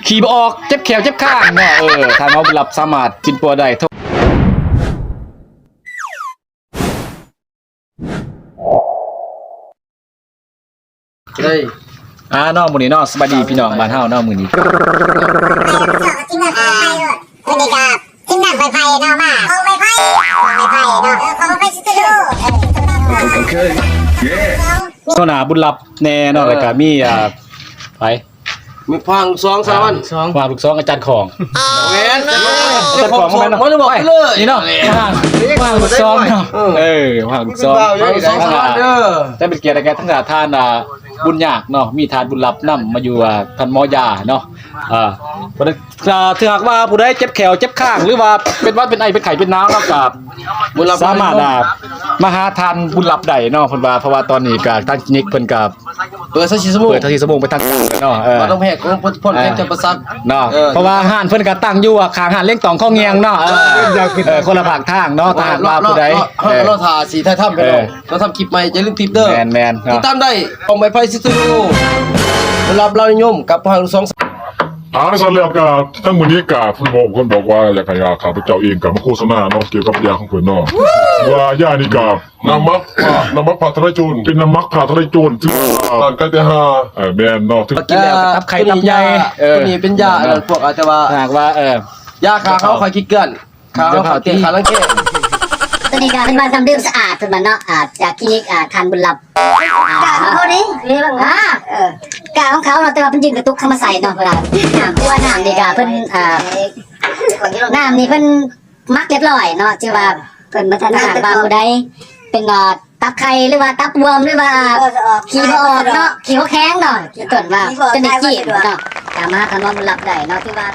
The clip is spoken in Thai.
ขี่บ่ออกเจ็บแขวเจ็บข้างเนาะทานหมอบุญรับสามารถกินปัวได้เฮ้ยน้องมื้อนี้เนาะสวัสดีพี่น้องบ้านเฮาเนาะมื้อนี้กินแบบไฟมื้อนี้ก็กินแบบไฟเนาะมาเอาไฟเนาะของไฟสตูดิโอ โน่นน่ะบุญรับแน่เนาะแล้วก็มีไปมีพัง2 3วันวางลูกซองอาจารย์ของแม่นอาจารย์ของแม่นบ่บอกเลยนี่เนาะวางลูกซองเนาะวางลูกซองแต่เป็นเกียรติแก่ทั้งท่านบุญยากเนาะมีทานบุญรับนำมาอยู่ท่านหมอยาเนาะถ้าหากว่าผู้ใดเจ็บแขวเจ็บข้างหรือว่าเป็นวัดเป็นไอเป็นไข้เป็นหนาวเนาะก็บุญรับสามารถมาหาทานบุญรับได้เนาะเพิ่นว่าเพราะว่าตอนนี้ก็ทางคลินิกเพิ่นก็เปิด24ชั่วโมงไปทางเนาะบ่ต้องแหกพ่นแค่จะประสักเนาะเพราะว่าห้านเพิ่นก็ตั้งอยู่ข้างห้านเลี้ยงตองข้อเงียงเนาะคนละภาคทางเนาะถ้าหากว่าผู้ใดเราถ่าสีไทยทำไปเราทำคลิปใหม่อย่าลืมติดเด้อแม่นติดตามได้ของไมไฟสตูดิโอรับเรานิยมกับพัง2ในส่วนแรกก็ทั้งมื้อนี้ก็คุณบอกว่าอยากให้ข้าพเจ้าเองก็มาโฆษณาเนาะเกี่ยวกับยาของเพิ่นเนาะว่ายานี่ก็น้ำมักผ่าทะเลโจรเป็นน้ำมักผ่าทะเลโจรซึ่งร้านใกล้แต่หาแม่นเนาะกินแล้วตับไข่ตับใหญ่ตัวนี้เป็นยาพวกอาจจะว่าหากว่าย าขาเขาคอยขี้เกื้อนขาเขาขาเตี้ยขาลังเกตัวนี้ก็เป็นบ้านทำดื่มสะอาดเพิ่นมาเนาะจากคลินิกทานบุญรับกาของเขานี่เรียกว่ากาของเขาเนาะแต่ว่าเพิ่นยืนกระตุกเข้ามาใส่เนาะเวลาน้ำเพราะว่าน้ำนี่ก็เพิ่นน้ำนี่เพิ่นมักเรียบร้อยเนาะที่ว่าเพิ่นบ่ทันหากว่าผู้ใดเป็นตับไข่หรือว่าตับบวมหรือว่าขี้บ่ออกเนาะขี้เขาแข็งเนาะต้นว่าจนได้จีบเนาะสามารถทานบุญรับได้เนาะที่ว่า